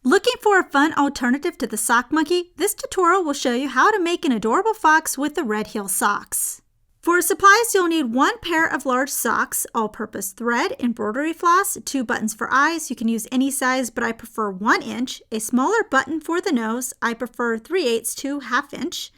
Looking for a fun alternative to the sock monkey? This tutorial will show you how to make an adorable fox with the Red Heel socks. For supplies, you'll need 1 pair of large socks, all-purpose thread, embroidery floss, 2 buttons for eyes. You can use any size, but I prefer 1 inch, a smaller button for the nose. I prefer 3/8 to 1/2 inch,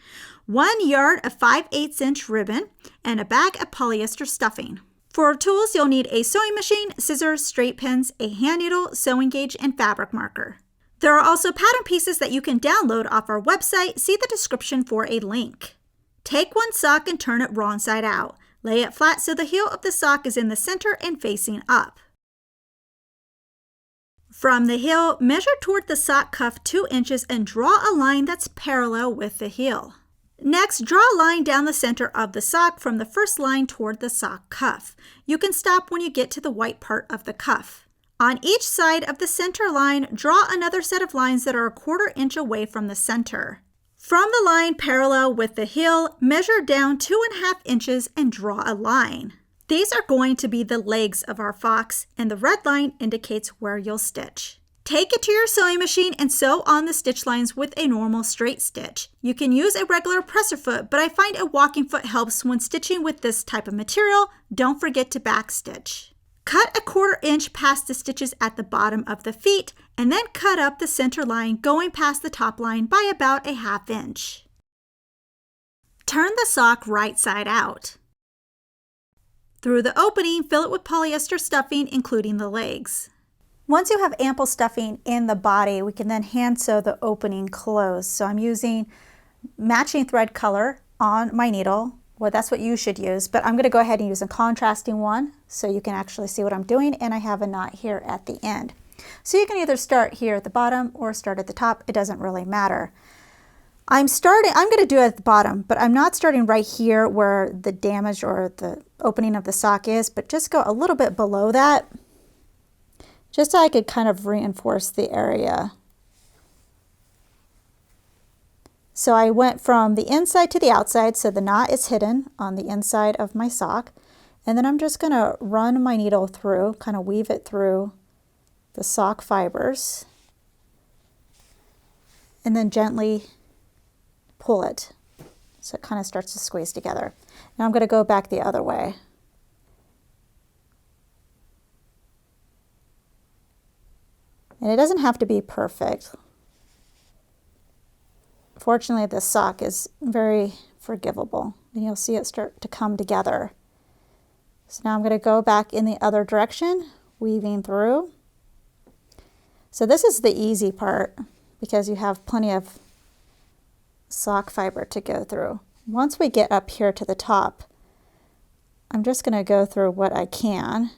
1 yard of 5/8 inch ribbon, and a bag of polyester stuffing. For tools, you'll need a sewing machine, scissors, straight pins, a hand needle, sewing gauge, and fabric marker. There are also pattern pieces that you can download off our website. See the description for a link. Take 1 sock and turn it wrong side out. Lay it flat so the heel of the sock is in the center and facing up. From the heel, measure toward the sock cuff 2 inches and draw a line that's parallel with the heel. Next, draw a line down the center of the sock from the first line toward the sock cuff. You can stop when you get to the white part of the cuff. On each side of the center line, draw another set of lines that are 1/4 inch away from the center. From the line parallel with the heel, measure down 2.5 inches and draw a line. These are going to be the legs of our fox, and the red line indicates where you'll stitch. Take it to your sewing machine and sew on the stitch lines with a normal straight stitch. You can use a regular presser foot, but I find a walking foot helps when stitching with this type of material. Don't forget to back stitch. Cut 1/4 inch past the stitches at the bottom of the feet, and then cut up the center line going past the top line by about 1/2 inch. Turn the sock right side out. Through the opening, fill it with polyester stuffing, including the legs. Once you have ample stuffing in the body, we can then hand sew the opening closed. So I'm using matching thread color on my needle. Well, that's what you should use, but I'm going to go ahead and use a contrasting one so you can actually see what I'm doing, and I have a knot here at the end. So you can either start here at the bottom or start at the top. It doesn't really matter. I'm going to do it at the bottom, but I'm not starting right here where the damage or the opening of the sock is, but just go a little bit below that, just so I could kind of reinforce the area. So I went from the inside to the outside, so the knot is hidden on the inside of my sock. And then I'm just going to run my needle through, kind of weave it through the sock fibers, and then gently pull it so it kind of starts to squeeze together. Now I'm going to go back the other way. And it doesn't have to be perfect. Fortunately, this sock is very forgivable, and you'll see it start to come together. So now I'm going to go back in the other direction, weaving through. So this is the easy part because you have plenty of sock fiber to go through. Once we get up here to the top, I'm just going to go through what I can.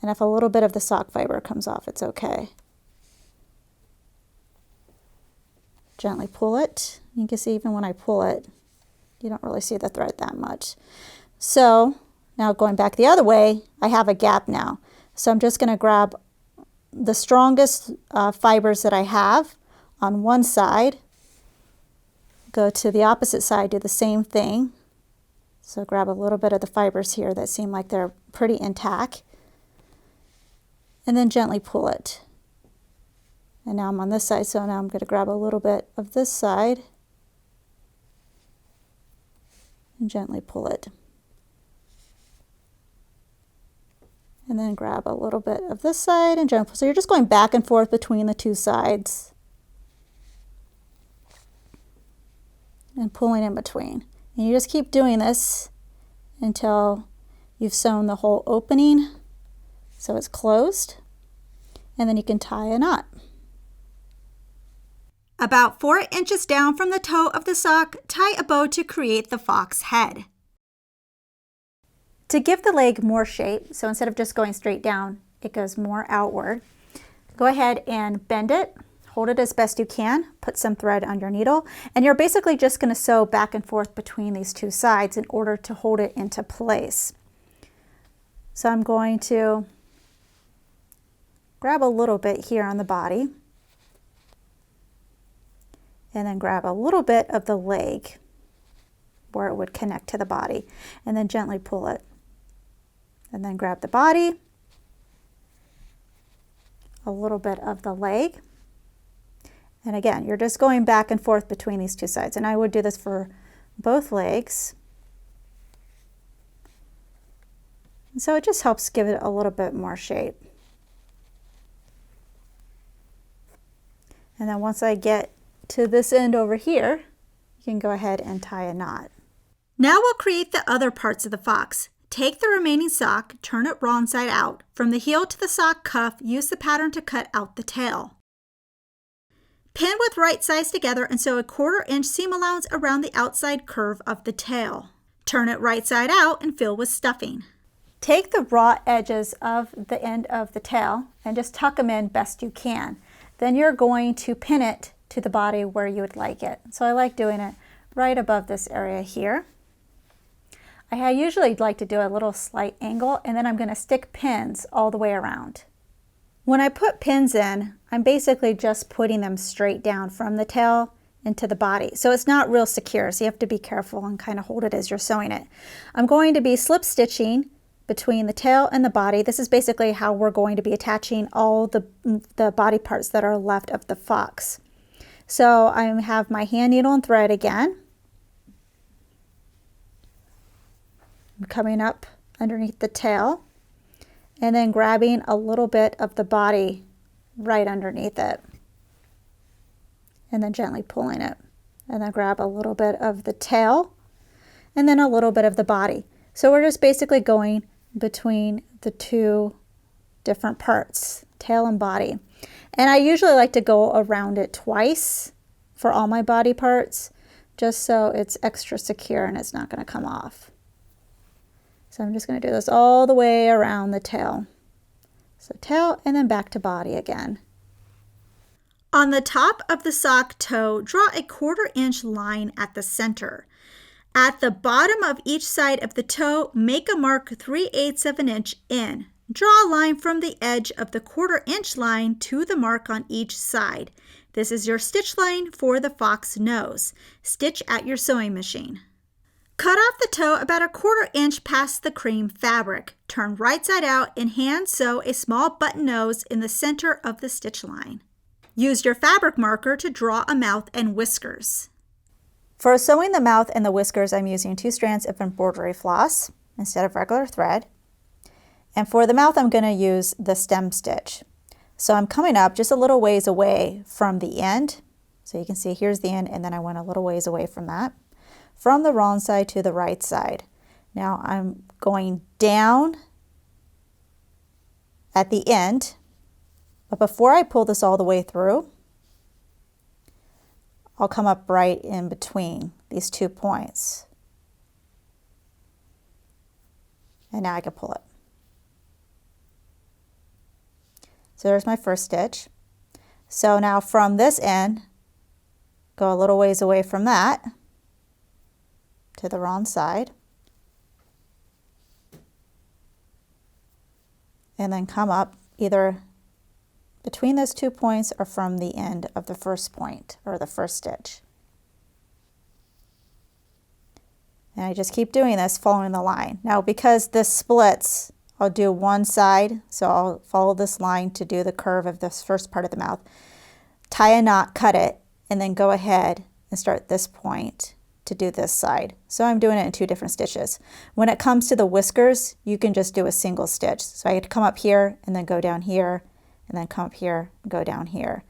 And if a little bit of the sock fiber comes off, it's okay. Gently pull it. You can see even when I pull it, you don't really see the thread that much. So now going back the other way, I have a gap now. So I'm just going to grab the strongest fibers that I have on one side, go to the opposite side, do the same thing. So grab a little bit of the fibers here that seem like they're pretty intact, and then gently pull it. And now I'm on this side, so now I'm going to grab a little bit of this side and gently pull it. And then grab a little bit of this side and gently pull. So you're just going back and forth between the two sides and pulling in between. And you just keep doing this until you've sewn the whole opening so it's closed, and then you can tie a knot. About 4 inches down from the toe of the sock, tie a bow to create the fox head. To give the leg more shape, so instead of just going straight down, it goes more outward, go ahead and bend it, hold it as best you can, put some thread on your needle, and you're basically just going to sew back and forth between these two sides in order to hold it into place. So I'm going to grab a little bit here on the body, and then grab a little bit of the leg where it would connect to the body, and then gently pull it. And then grab the body, a little bit of the leg, And again, you're just going back and forth between these two sides. And I would do this for both legs. And so it just helps give it a little bit more shape. And then once I get to this end over here, you can go ahead and tie a knot. Now we'll create the other parts of the fox. Take the remaining sock, turn it wrong side out. From the heel to the sock cuff, use the pattern to cut out the tail. Pin with right sides together and sew a 1/4 inch seam allowance around the outside curve of the tail. Turn it right side out and fill with stuffing. Take the raw edges of the end of the tail and just tuck them in best you can. Then you're going to pin it to the body where you would like it. So I like doing it right above this area here. I usually like to do a little slight angle, and then I'm going to stick pins all the way around. When I put pins in, I'm basically just putting them straight down from the tail into the body. So it's not real secure, so you have to be careful and kind of hold it as you're sewing it. I'm going to be slip stitching between the tail and the body. This is basically how we're going to be attaching all the body parts that are left of the fox. So I have my hand needle and thread again. I'm coming up underneath the tail and then grabbing a little bit of the body right underneath it and then gently pulling it, and then grab a little bit of the tail and then a little bit of the body. So we're just basically going between the two different parts, tail and body. And I usually like to go around it twice for all my body parts, just so it's extra secure and it's not going to come off. So I'm just going to do this all the way around the tail. So tail and then back to body again. On the top of the sock toe, draw a 1/4 inch line at the center. At the bottom of each side of the toe, make a mark 3/8 of an inch in. Draw a line from the edge of the 1/4 inch line to the mark on each side. This is your stitch line for the fox nose. Stitch at your sewing machine. Cut off the toe about a 1/4 inch past the cream fabric. Turn right side out and hand sew a small button nose in the center of the stitch line. Use your fabric marker to draw a mouth and whiskers. For sewing the mouth and the whiskers, I'm using 2 strands of embroidery floss instead of regular thread. And for the mouth, I'm going to use the stem stitch. So I'm coming up just a little ways away from the end. So you can see here's the end, and then I went a little ways away from that. From the wrong side to the right side. Now I'm going down at the end, but before I pull this all the way through, I'll come up right in between these 2 points. And now I can pull it. So there's my first stitch. So now from this end, go a little ways away from that to the wrong side. And then come up either between those 2 points or from the end of the first point or the first stitch. And I just keep doing this, following the line. Now because this splits, I'll do one side, so I'll follow this line to do the curve of this first part of the mouth. Tie a knot, cut it, and then go ahead and start this point to do this side. So I'm doing it in 2 different stitches. When it comes to the whiskers, you can just do a single stitch. So I had to come up here and then go down here and then come up here and go down here.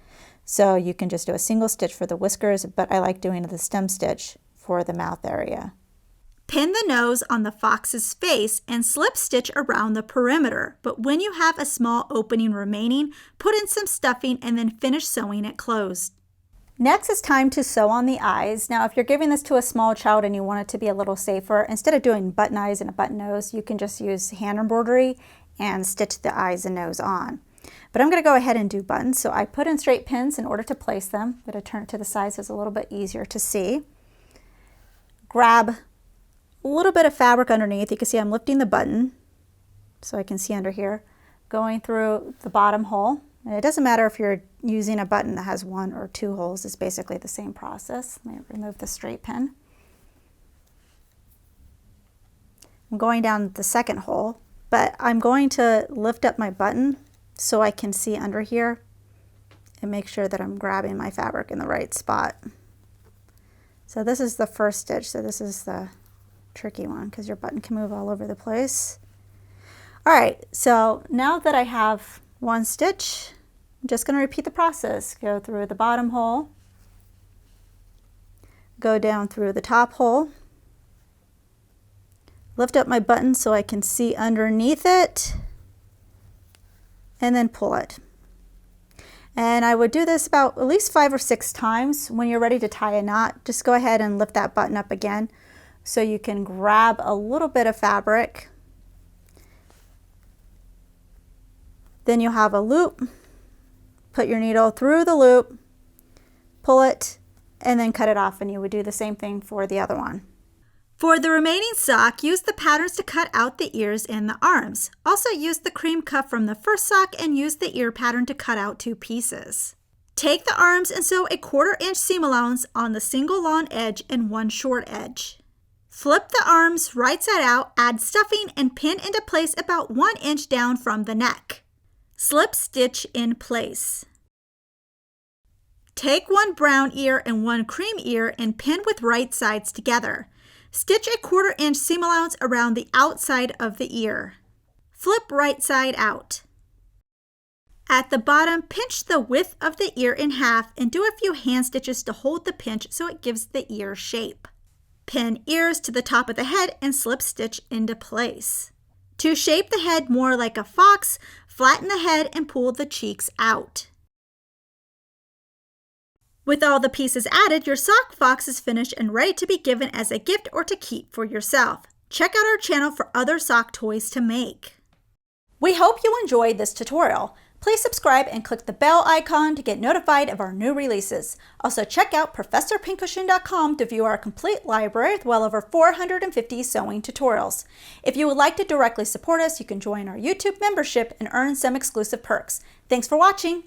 So you can just do a single stitch for the whiskers, but I like doing the stem stitch for the mouth area. Pin the nose on the fox's face and slip stitch around the perimeter, but when you have a small opening remaining, put in some stuffing and then finish sewing it closed. Next, it's time to sew on the eyes. Now, if you're giving this to a small child and you want it to be a little safer, instead of doing button eyes and a button nose, you can just use hand embroidery and stitch the eyes and nose on. But I'm going to go ahead and do buttons. So I put in straight pins in order to place them. I'm going to turn it to the side so it's a little bit easier to see. Grab a little bit of fabric underneath. You can see I'm lifting the button so I can see under here, going through the bottom hole. And it doesn't matter if you're using a button that has 1 or 2 holes, it's basically the same process. Let me remove the straight pin. I'm going down the second hole, but I'm going to lift up my button so I can see under here and make sure that I'm grabbing my fabric in the right spot. So this is the first stitch, so this is the tricky one because your button can move all over the place. All right, so now that I have one stitch, I'm just going to repeat the process. Go through the bottom hole, go down through the top hole, lift up my button so I can see underneath it, and then pull it. And I would do this about at least 5 or 6 times. When you're ready to tie a knot, just go ahead and lift that button up again so you can grab a little bit of fabric. Then you'll have a loop. Put your needle through the loop, pull it, and then cut it off, and you would do the same thing for the other one. For the remaining sock, use the patterns to cut out the ears and the arms. Also use the cream cuff from the first sock and use the ear pattern to cut out 2 pieces. Take the arms and sew a 1/4 inch seam allowance on the single long edge and 1 short edge. Flip the arms right side out, add stuffing, and pin into place about 1 inch down from the neck. Slip stitch in place. Take 1 brown ear and 1 cream ear and pin with right sides together. Stitch a 1/4 inch seam allowance around the outside of the ear. Flip right side out. At the bottom, pinch the width of the ear in half and do a few hand stitches to hold the pinch so it gives the ear shape. Pin ears to the top of the head and slip stitch into place. To shape the head more like a fox, flatten the head and pull the cheeks out. With all the pieces added, your sock fox is finished and ready to be given as a gift or to keep for yourself. Check out our channel for other sock toys to make. We hope you enjoyed this tutorial. Please subscribe and click the bell icon to get notified of our new releases. Also check out ProfessorPincushion.com to view our complete library with well over 450 sewing tutorials. If you would like to directly support us, you can join our YouTube membership and earn some exclusive perks. Thanks for watching.